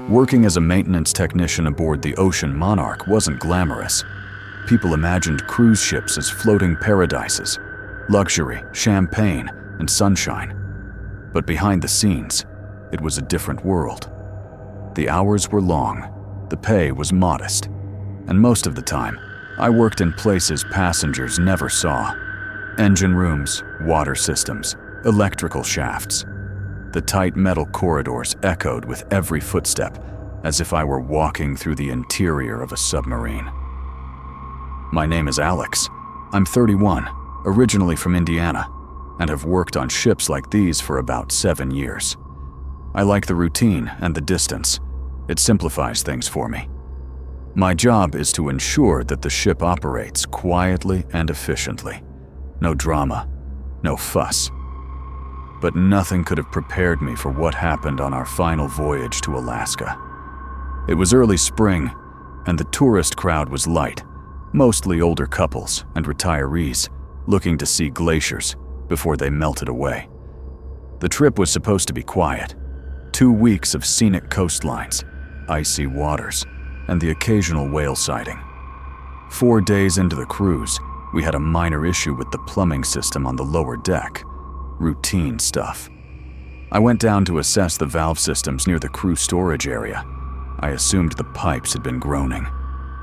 Working as a maintenance technician aboard the Ocean Monarch wasn't glamorous. People imagined cruise ships as floating paradises, luxury, champagne, and sunshine. But behind the scenes, it was a different world. The hours were long, the pay was modest, and most of the time, I worked in places passengers never saw. Engine rooms, water systems, electrical shafts. The tight metal corridors echoed with every footstep, as if I were walking through the interior of a submarine. My name is Alex. I'm 31, originally from Indiana, and have worked on ships like these for about 7 years. I like the routine and the distance. It simplifies things for me. My job is to ensure that the ship operates quietly and efficiently. No drama, no fuss. But nothing could have prepared me for what happened on our final voyage to Alaska. It was early spring, and the tourist crowd was light, mostly older couples and retirees looking to see glaciers before they melted away. The trip was supposed to be quiet. 2 weeks of scenic coastlines, icy waters, and the occasional whale sighting. 4 days into the cruise, we had a minor issue with the plumbing system on the lower deck. Routine stuff. I went down to assess the valve systems near the crew storage area. I assumed the pipes had been groaning,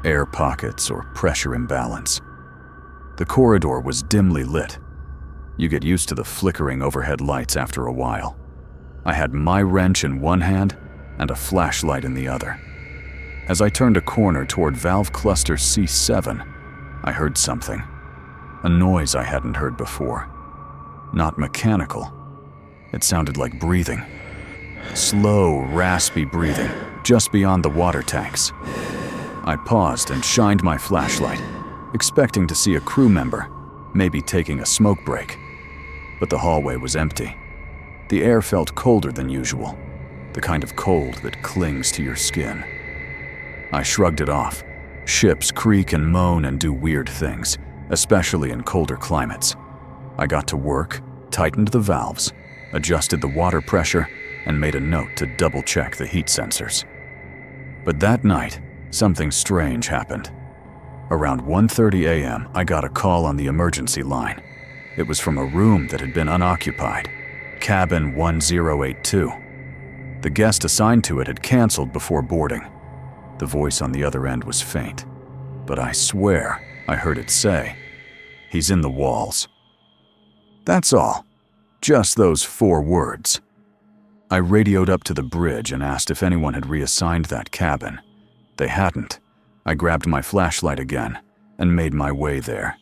air pockets or pressure imbalance. The corridor was dimly lit. You get used to the flickering overhead lights after a while. I had my wrench in one hand and a flashlight in the other. As I turned a corner toward valve cluster C7, I heard something. A noise I hadn't heard before. Not mechanical. It sounded like breathing. Slow, raspy breathing, just beyond the water tanks. I paused and shined my flashlight, expecting to see a crew member, maybe taking a smoke break. But the hallway was empty. The air felt colder than usual, the kind of cold that clings to your skin. I shrugged it off. Ships creak and moan and do weird things, especially in colder climates. I got to work, tightened the valves, adjusted the water pressure, and made a note to double-check the heat sensors. But that night, something strange happened. Around 1:30 a.m., I got a call on the emergency line. It was from a room that had been unoccupied, cabin 1082. The guest assigned to it had canceled before boarding. The voice on the other end was faint, but I swear I heard it say, "He's in the walls." That's all. Just those 4 words. I radioed up to the bridge and asked if anyone had reassigned that cabin. They hadn't. I grabbed my flashlight again and made my way there,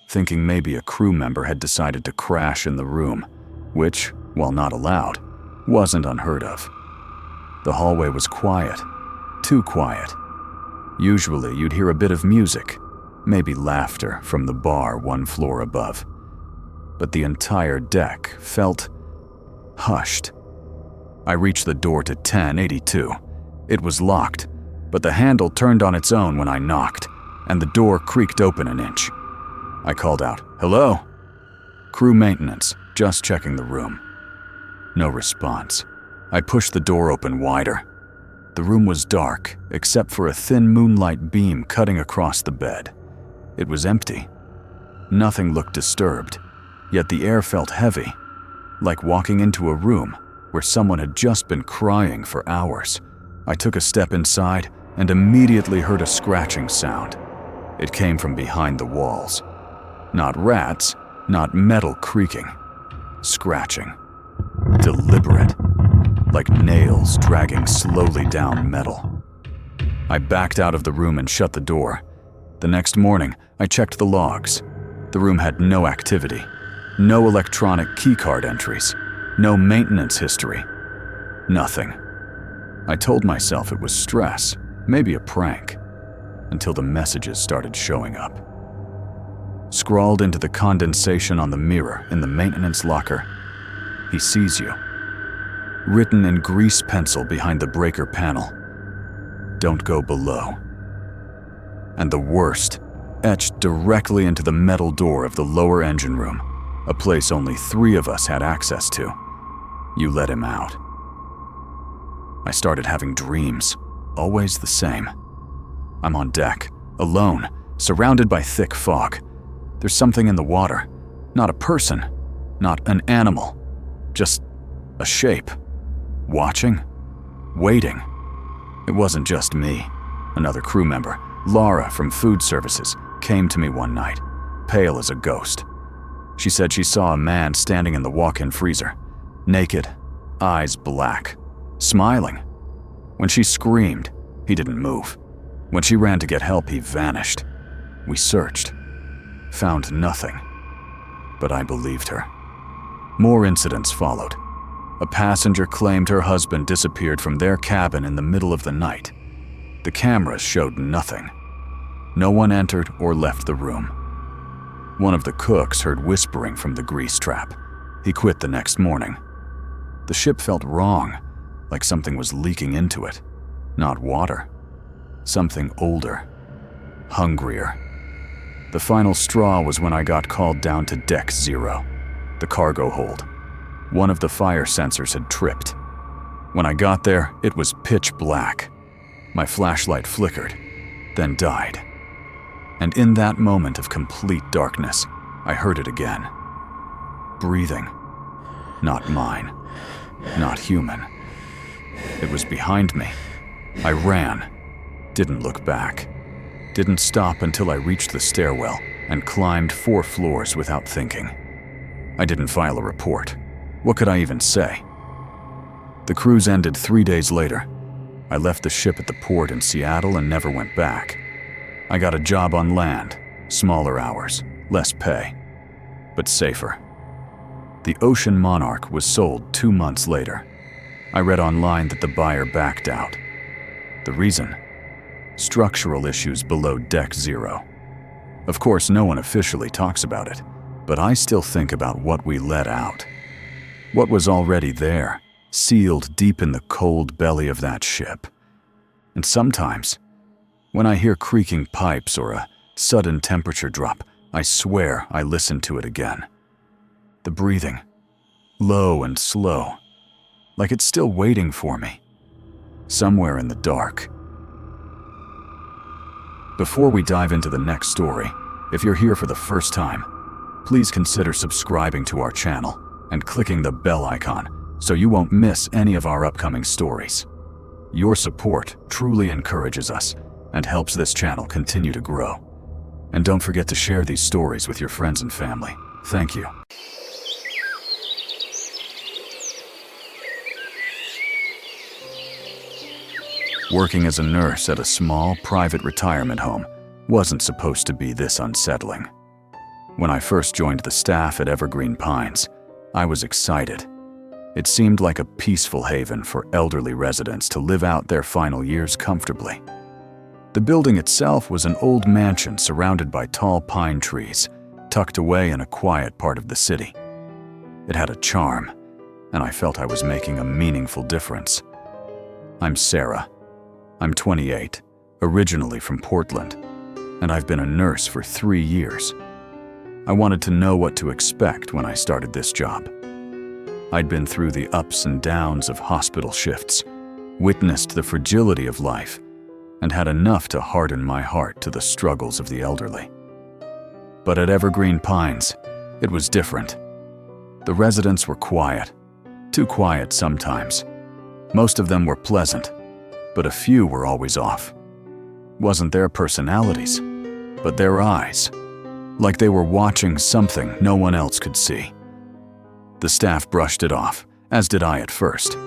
thinking maybe a crew member had decided to crash in the room, which, while not allowed, wasn't unheard of. The hallway was quiet. Too quiet. Usually you'd hear a bit of music, maybe laughter from the bar 1 floor above. But the entire deck felt hushed. I reached the door to 1082. It was locked, but the handle turned on its own when I knocked, and the door creaked open an inch. I called out, "Hello?" "Crew maintenance, just checking the room." No response. I pushed the door open wider. The room was dark, except for a thin moonlight beam cutting across the bed. It was empty. Nothing looked disturbed, yet the air felt heavy, like walking into a room where someone had just been crying for hours. I took a step inside and immediately heard a scratching sound. It came from behind the walls. Not rats, not metal creaking. Scratching. Deliberate. Like nails dragging slowly down metal. I backed out of the room and shut the door. The next morning, I checked the logs. The room had no activity, no electronic keycard entries, no maintenance history. Nothing. I told myself it was stress, maybe a prank, until the messages started showing up. Scrawled into the condensation on the mirror in the maintenance locker, "He sees you." Written in grease pencil behind the breaker panel, "Don't go below." And the worst, etched directly into the metal door of the lower engine room, a place only 3 of us had access to. "You let him out." I started having dreams, always the same. I'm on deck, alone, surrounded by thick fog. There's something in the water. Not a person, not an animal, just a shape. Watching, waiting. It wasn't just me. Another crew member, Laura from Food Services, came to me one night, pale as a ghost. She said she saw a man standing in the walk-in freezer, naked, eyes black, smiling. When she screamed, he didn't move. When she ran to get help, he vanished. We searched, found nothing, but I believed her. More incidents followed. A passenger claimed her husband disappeared from their cabin in the middle of the night. The cameras showed nothing. No one entered or left the room. One of the cooks heard whispering from the grease trap. He quit the next morning. The ship felt wrong, like something was leaking into it. Not water. Something older, hungrier. The final straw was when I got called down to Deck 0, the cargo hold. One of the fire sensors had tripped. When I got there, it was pitch black. My flashlight flickered, then died. And in that moment of complete darkness, I heard it again. Breathing. Not mine. Not human. It was behind me. I ran. Didn't look back. Didn't stop until I reached the stairwell and climbed 4 floors without thinking. I didn't file a report. What could I even say? The cruise ended 3 days later. I left the ship at the port in Seattle and never went back. I got a job on land, smaller hours, less pay, but safer. The Ocean Monarch was sold 2 months later. I read online that the buyer backed out. The reason? Structural issues below Deck 0. Of course, no one officially talks about it, but I still think about what we let out. What was already there, sealed deep in the cold belly of that ship. And sometimes, when I hear creaking pipes or a sudden temperature drop, I swear I listen to it again. The breathing, low and slow, like it's still waiting for me, somewhere in the dark. Before we dive into the next story, if you're here for the first time, please consider subscribing to our channel and clicking the bell icon so you won't miss any of our upcoming stories. Your support truly encourages us and helps this channel continue to grow. And don't forget to share these stories with your friends and family. Thank you. Working as a nurse at a small, private retirement home wasn't supposed to be this unsettling. When I first joined the staff at Evergreen Pines, I was excited. It seemed like a peaceful haven for elderly residents to live out their final years comfortably. The building itself was an old mansion surrounded by tall pine trees, tucked away in a quiet part of the city. It had a charm, and I felt I was making a meaningful difference. I'm Sarah. I'm 28, originally from Portland, and I've been a nurse for 3 years. I wanted to know what to expect when I started this job. I'd been through the ups and downs of hospital shifts, witnessed the fragility of life, and had enough to harden my heart to the struggles of the elderly. But at Evergreen Pines, it was different. The residents were quiet, too quiet sometimes. Most of them were pleasant, but a few were always off. Wasn't their personalities, but their eyes, like they were watching something no one else could see. The staff brushed it off, as did I at first.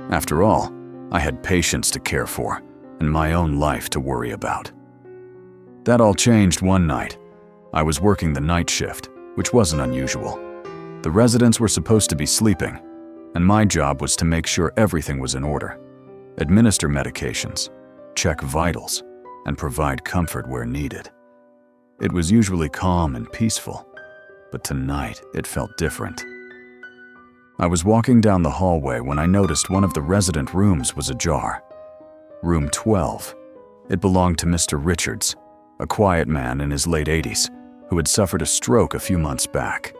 After all, I had patients to care for and my own life to worry about. That all changed one night. I was working the night shift, which wasn't unusual. The residents were supposed to be sleeping, and my job was to make sure everything was in order, administer medications, check vitals, and provide comfort where needed. It was usually calm and peaceful, but tonight it felt different. I was walking down the hallway when I noticed one of the resident rooms was ajar. Room 12. It belonged to Mr. Richards, a quiet man in his late 80s who had suffered a stroke a few months back.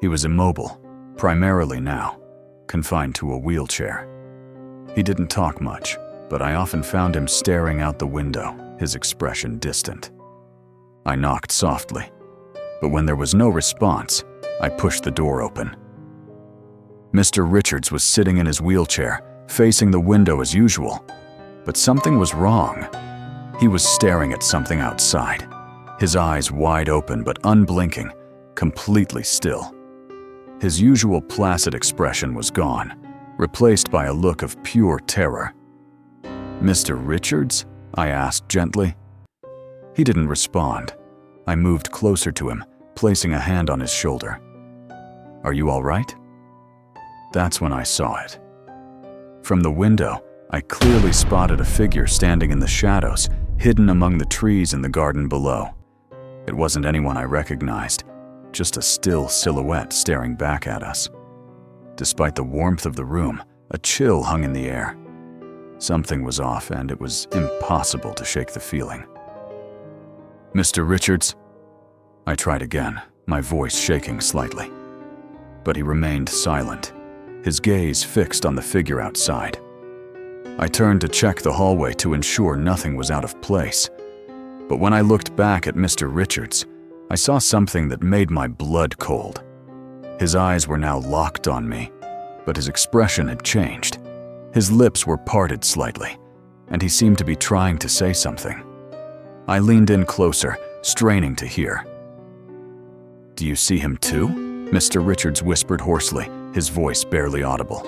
He was immobile, primarily now, confined to a wheelchair. He didn't talk much, but I often found him staring out the window, his expression distant. I knocked softly, but when there was no response, I pushed the door open. Mr. Richards was sitting in his wheelchair, facing the window as usual, but something was wrong. He was staring at something outside, his eyes wide open but unblinking, completely still. His usual placid expression was gone, replaced by a look of pure terror. "Mr. Richards?" I asked gently. He didn't respond. I moved closer to him, placing a hand on his shoulder. "Are you all right?" That's when I saw it. From the window, I clearly spotted a figure standing in the shadows, hidden among the trees in the garden below. It wasn't anyone I recognized, just a still silhouette staring back at us. Despite the warmth of the room, a chill hung in the air. Something was off, and it was impossible to shake the feeling. "Mr. Richards?" I tried again, my voice shaking slightly. But he remained silent, his gaze fixed on the figure outside. I turned to check the hallway to ensure nothing was out of place. But when I looked back at Mr. Richards, I saw something that made my blood cold. His eyes were now locked on me, but his expression had changed. His lips were parted slightly, and he seemed to be trying to say something. I leaned in closer, straining to hear. "Do you see him too?" Mr. Richards whispered hoarsely, his voice barely audible.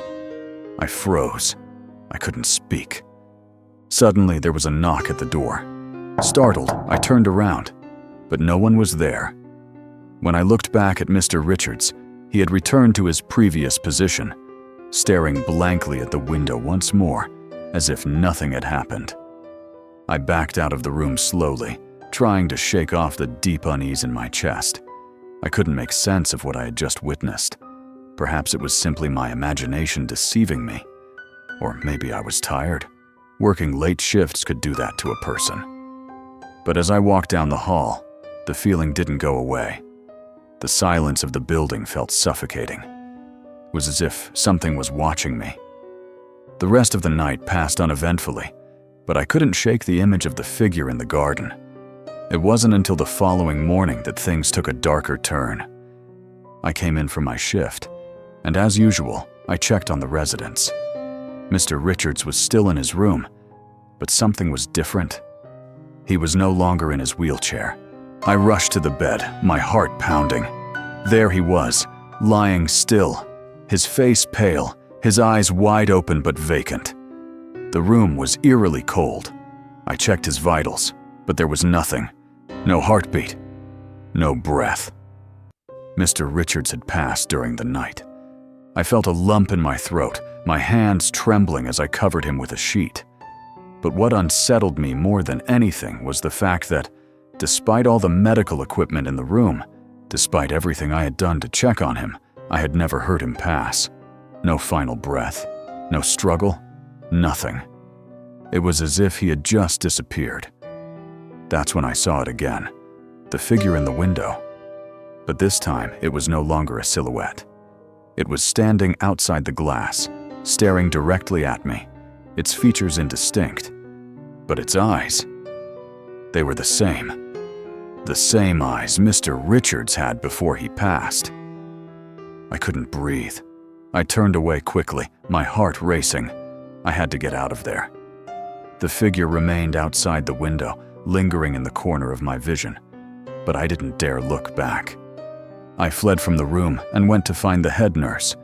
I froze. I couldn't speak. Suddenly, there was a knock at the door. Startled, I turned around, but no one was there. When I looked back at Mr. Richards, he had returned to his previous position, staring blankly at the window once more, as if nothing had happened. I backed out of the room slowly, trying to shake off the deep unease in my chest. I couldn't make sense of what I had just witnessed. Perhaps it was simply my imagination deceiving me. Or maybe I was tired. Working late shifts could do that to a person. But as I walked down the hall, the feeling didn't go away. The silence of the building felt suffocating. It was as if something was watching me. The rest of the night passed uneventfully, but I couldn't shake the image of the figure in the garden. It wasn't until the following morning that things took a darker turn. I came in from my shift, and as usual, I checked on the residents. Mr. Richards was still in his room, but something was different. He was no longer in his wheelchair. I rushed to the bed, my heart pounding. There he was, lying still, his face pale, his eyes wide open but vacant. The room was eerily cold. I checked his vitals, but there was nothing. No heartbeat, no breath. Mr. Richards had passed during the night. I felt a lump in my throat, my hands trembling as I covered him with a sheet. But what unsettled me more than anything was the fact that, despite all the medical equipment in the room, despite everything I had done to check on him, I had never heard him pass. No final breath, no struggle, nothing. It was as if he had just disappeared. That's when I saw it again, the figure in the window. But this time, it was no longer a silhouette. It was standing outside the glass, staring directly at me, its features indistinct. But its eyes, they were the same. The same eyes Mr. Richards had before he passed. I couldn't breathe. I turned away quickly, my heart racing. I had to get out of there. The figure remained outside the window, lingering in the corner of my vision, but I didn't dare look back. I fled from the room and went to find the head nurse,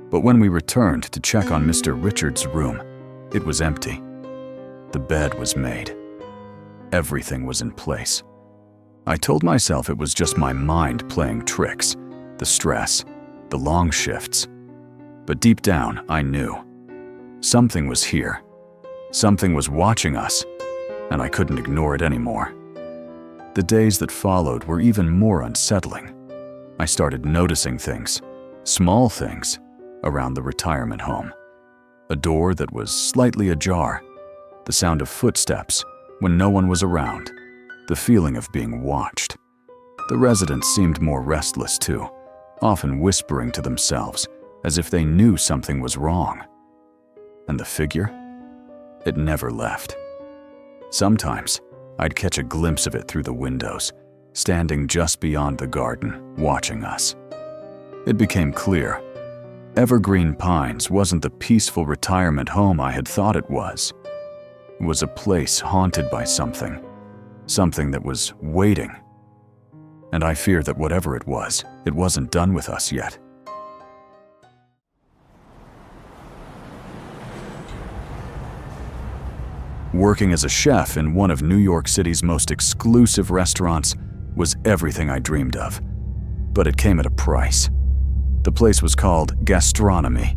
but when we returned to check on Mr. Richards' room, it was empty. The bed was made. Everything was in place. I told myself it was just my mind playing tricks, the stress, the long shifts. But deep down, I knew. Something was here. Something was watching us, and I couldn't ignore it anymore. The days that followed were even more unsettling. I started noticing things, small things, around the retirement home. A door that was slightly ajar, the sound of footsteps when no one was around, the feeling of being watched. The residents seemed more restless too, often whispering to themselves as if they knew something was wrong. And the figure? It never left. Sometimes, I'd catch a glimpse of it through the windows, standing just beyond the garden, watching us. It became clear. Evergreen Pines wasn't the peaceful retirement home I had thought it was. It was a place haunted by something that was waiting. And I fear that whatever it wasn't done with us yet. Working as a chef in one of New York City's most exclusive restaurants was everything I dreamed of. But it came at a price. The place was called Gastronomy,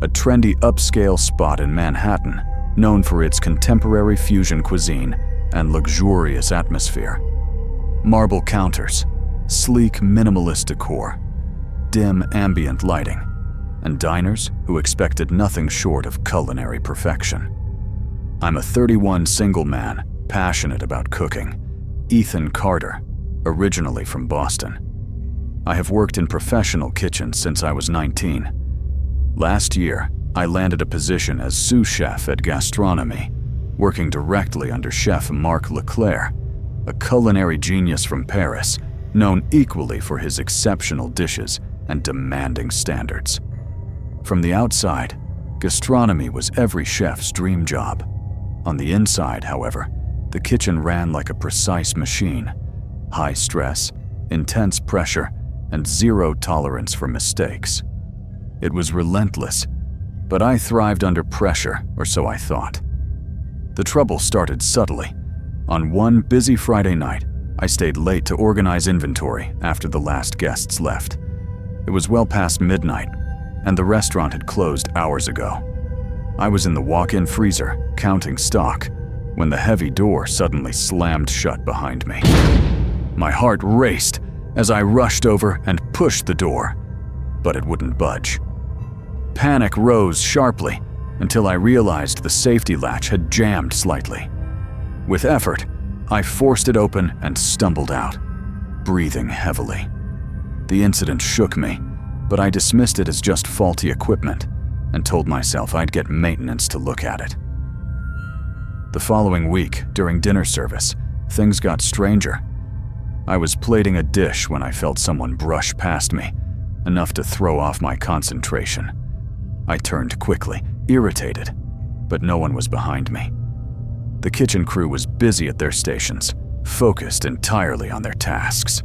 a trendy upscale spot in Manhattan, known for its contemporary fusion cuisine and luxurious atmosphere. Marble counters, sleek minimalist decor, dim ambient lighting, and diners who expected nothing short of culinary perfection. I'm a 31 single man, passionate about cooking. Ethan Carter, originally from Boston. I have worked in professional kitchens since I was 19. Last year, I landed a position as sous chef at Gastronomy, working directly under chef Marc Leclerc, a culinary genius from Paris, known equally for his exceptional dishes and demanding standards. From the outside, Gastronomy was every chef's dream job. On the inside, however, the kitchen ran like a precise machine. High stress, intense pressure, and zero tolerance for mistakes. It was relentless, but I thrived under pressure, or so I thought. The trouble started subtly. On one busy Friday night, I stayed late to organize inventory after the last guests left. It was well past midnight, and the restaurant had closed hours ago. I was in the walk-in freezer, counting stock, when the heavy door suddenly slammed shut behind me. My heart raced as I rushed over and pushed the door, but it wouldn't budge. Panic rose sharply until I realized the safety latch had jammed slightly. With effort, I forced it open and stumbled out, breathing heavily. The incident shook me, but I dismissed it as just faulty equipment and told myself I'd get maintenance to look at it. The following week, during dinner service, things got stranger. I was plating a dish when I felt someone brush past me, enough to throw off my concentration. I turned quickly, irritated, but no one was behind me. The kitchen crew was busy at their stations, focused entirely on their tasks.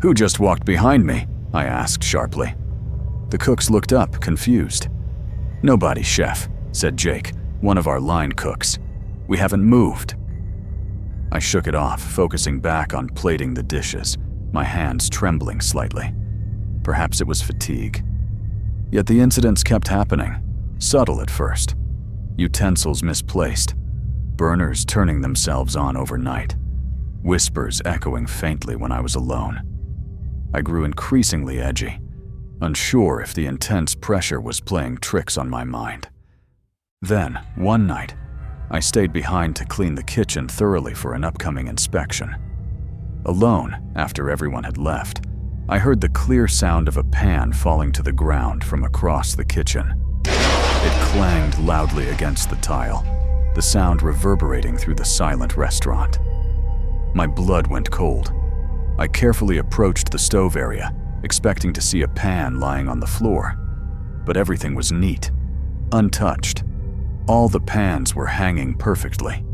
"Who just walked behind me?" I asked sharply. The cooks looked up, confused. "Nobody, chef," said Jake, one of our line cooks. "We haven't moved." I shook it off, focusing back on plating the dishes, my hands trembling slightly. Perhaps it was fatigue. Yet the incidents kept happening, subtle at first. Utensils misplaced, burners turning themselves on overnight, whispers echoing faintly when I was alone. I grew increasingly edgy, unsure if the intense pressure was playing tricks on my mind. Then, one night, I stayed behind to clean the kitchen thoroughly for an upcoming inspection. Alone, after everyone had left, I heard the clear sound of a pan falling to the ground from across the kitchen. It clanged loudly against the tile, the sound reverberating through the silent restaurant. My blood went cold. I carefully approached the stove area, expecting to see a pan lying on the floor. But everything was neat, untouched. All the pans were hanging perfectly.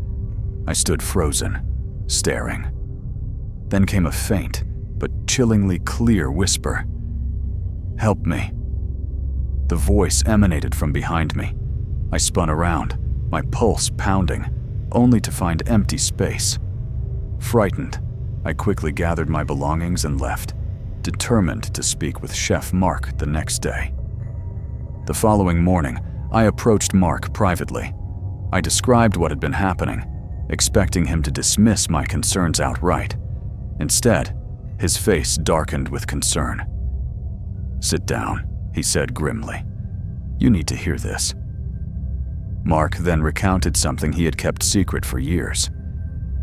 I stood frozen, staring. Then came a faint, but chillingly clear whisper. "Help me." The voice emanated from behind me. I spun around, my pulse pounding, only to find empty space. Frightened, I quickly gathered my belongings and left, determined to speak with Chef Marc the next day. The following morning, I approached Marc privately. I described what had been happening, expecting him to dismiss my concerns outright. Instead, his face darkened with concern. "Sit down," he said grimly. "You need to hear this." Marc then recounted something he had kept secret for years.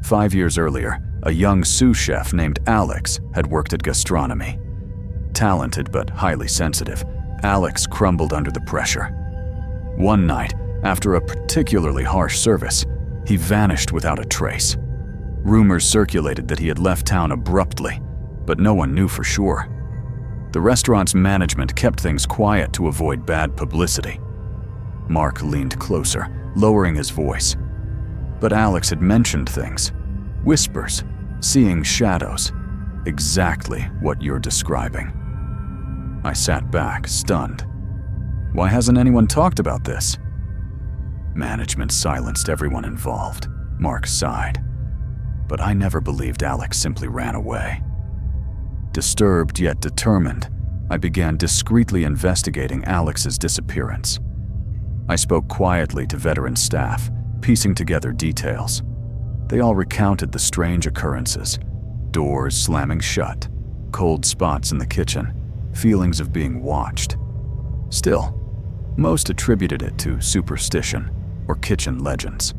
5 years earlier, a young sous chef named Alex had worked at Gastronomy. Talented but highly sensitive, Alex crumbled under the pressure. One night, After a particularly harsh service, he vanished without a trace. Rumors circulated that he had left town abruptly, but no one knew for sure. The restaurant's management kept things quiet to avoid bad publicity. Mark leaned closer, lowering his voice. But Alex had mentioned things. Whispers, seeing shadows. Exactly what you're describing. I sat back, stunned. Why hasn't anyone talked about this? Management silenced everyone involved. Mark sighed. But I never believed Alex simply ran away. Disturbed yet determined, I began discreetly investigating Alex's disappearance. I spoke quietly to veteran staff, piecing together details. They all recounted the strange occurrences: doors slamming shut, cold spots in the kitchen, feelings of being watched. Still, most attributed it to superstition or kitchen legends.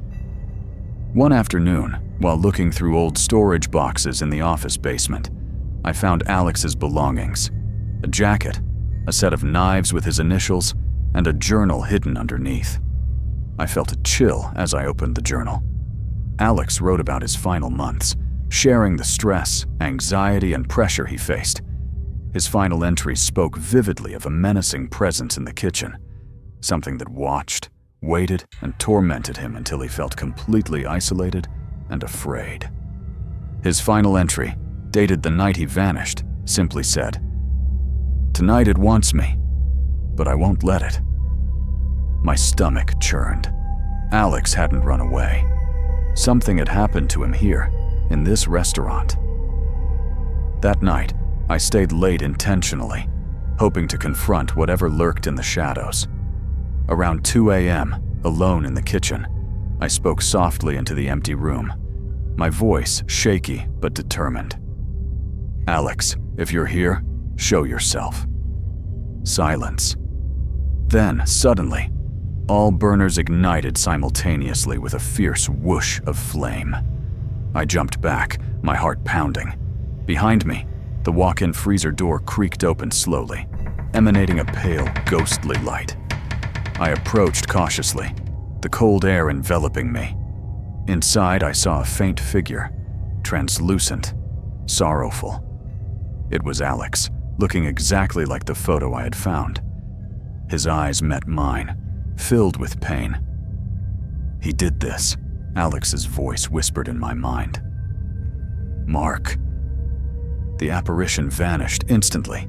One afternoon, while looking through old storage boxes in the office basement, I found Alex's belongings: a jacket, a set of knives with his initials, and a journal hidden underneath. I felt a chill as I opened the journal. Alex wrote about his final months, sharing the stress, anxiety, and pressure he faced. His final entry spoke vividly of a menacing presence in the kitchen, something that watched, waited, and tormented him until he felt completely isolated and afraid. His final entry, dated the night he vanished, simply said, "Tonight it wants me, but I won't let it." My stomach churned. Alex hadn't run away. Something had happened to him here, in this restaurant. That night, I stayed late intentionally, hoping to confront whatever lurked in the shadows. Around 2 a.m., alone in the kitchen, I spoke softly into the empty room, my voice shaky but determined. "Alex, if you're here, show yourself." Silence. Then, suddenly, all burners ignited simultaneously with a fierce whoosh of flame. I jumped back, my heart pounding. Behind me, the walk-in freezer door creaked open slowly, emanating a pale, ghostly light. I approached cautiously, the cold air enveloping me. Inside, I saw a faint figure, translucent, sorrowful. It was Alex, looking exactly like the photo I had found. His eyes met mine, filled with pain. "He did this," Alex's voice whispered in my mind. "Mark." The apparition vanished instantly,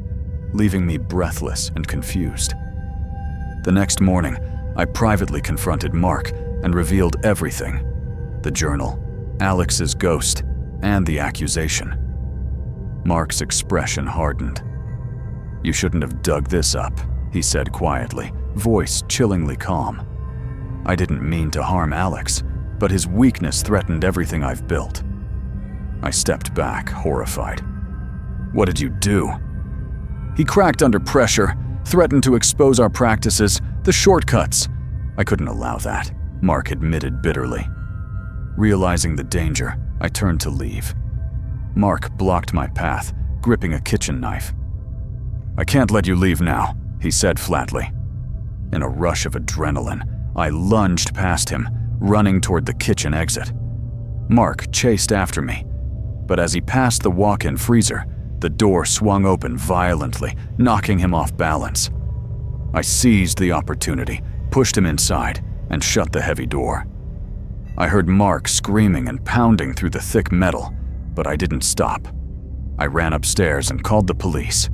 leaving me breathless and confused. The next morning, I privately confronted Mark and revealed everything: the journal, Alex's ghost, and the accusation. Mark's expression hardened. "You shouldn't have dug this up," he said quietly, voice chillingly calm. "I didn't mean to harm Alex, but his weakness threatened everything I've built." I stepped back, horrified. "What did you do?" "He cracked under pressure, threatened to expose our practices, the shortcuts." "I couldn't allow that," Mark admitted bitterly. Realizing the danger, I turned to leave. Mark blocked my path, gripping a kitchen knife. "I can't let you leave now," he said flatly. In a rush of adrenaline, I lunged past him, running toward the kitchen exit. Mark chased after me, but as he passed the walk-in freezer, the door swung open violently, knocking him off balance. I seized the opportunity, pushed him inside, and shut the heavy door. I heard Mark screaming and pounding through the thick metal, but I didn't stop. I ran upstairs and called the police.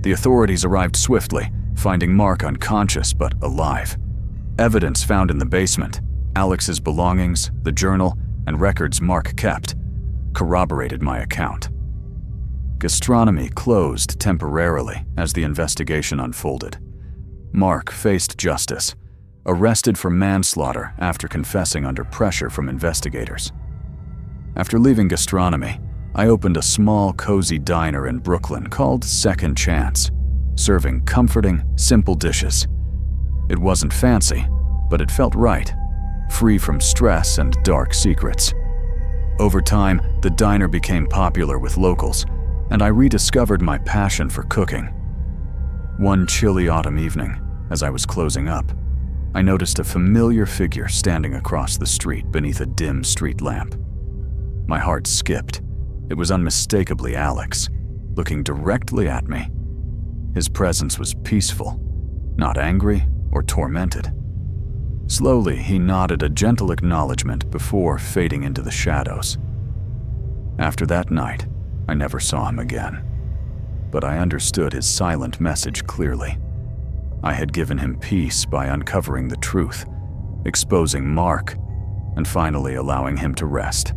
The authorities arrived swiftly, finding Mark unconscious but alive. Evidence found in the basement, Alex's belongings, the journal, and records Mark kept, corroborated my account. Gastronomy closed temporarily as the investigation unfolded. Mark faced justice, arrested for manslaughter after confessing under pressure from investigators. After leaving gastronomy, I opened a small, cozy diner in Brooklyn called Second Chance, serving comforting, simple dishes. It wasn't fancy, but it felt right, free from stress and dark secrets. Over time, the diner became popular with locals, and I rediscovered my passion for cooking. One chilly autumn evening, as I was closing up, I noticed a familiar figure standing across the street beneath a dim street lamp. My heart skipped. It was unmistakably Alex, looking directly at me. His presence was peaceful, not angry or tormented. Slowly, he nodded a gentle acknowledgement before fading into the shadows. After that night, I never saw him again. But I understood his silent message clearly. I had given him peace by uncovering the truth, exposing Mark, and finally allowing him to rest.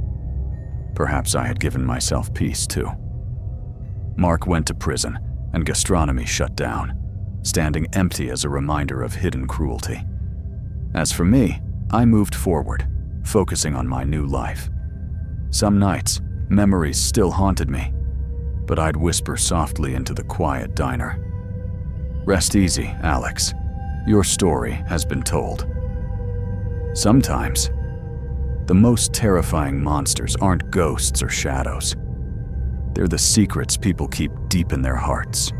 Perhaps I had given myself peace too. Mark went to prison, and gastronomy shut down, standing empty as a reminder of hidden cruelty. As for me, I moved forward, focusing on my new life. Some nights, memories still haunted me, but I'd whisper softly into the quiet diner. Rest easy, Alex. Your story has been told. Sometimes, the most terrifying monsters aren't ghosts or shadows. They're the secrets people keep deep in their hearts.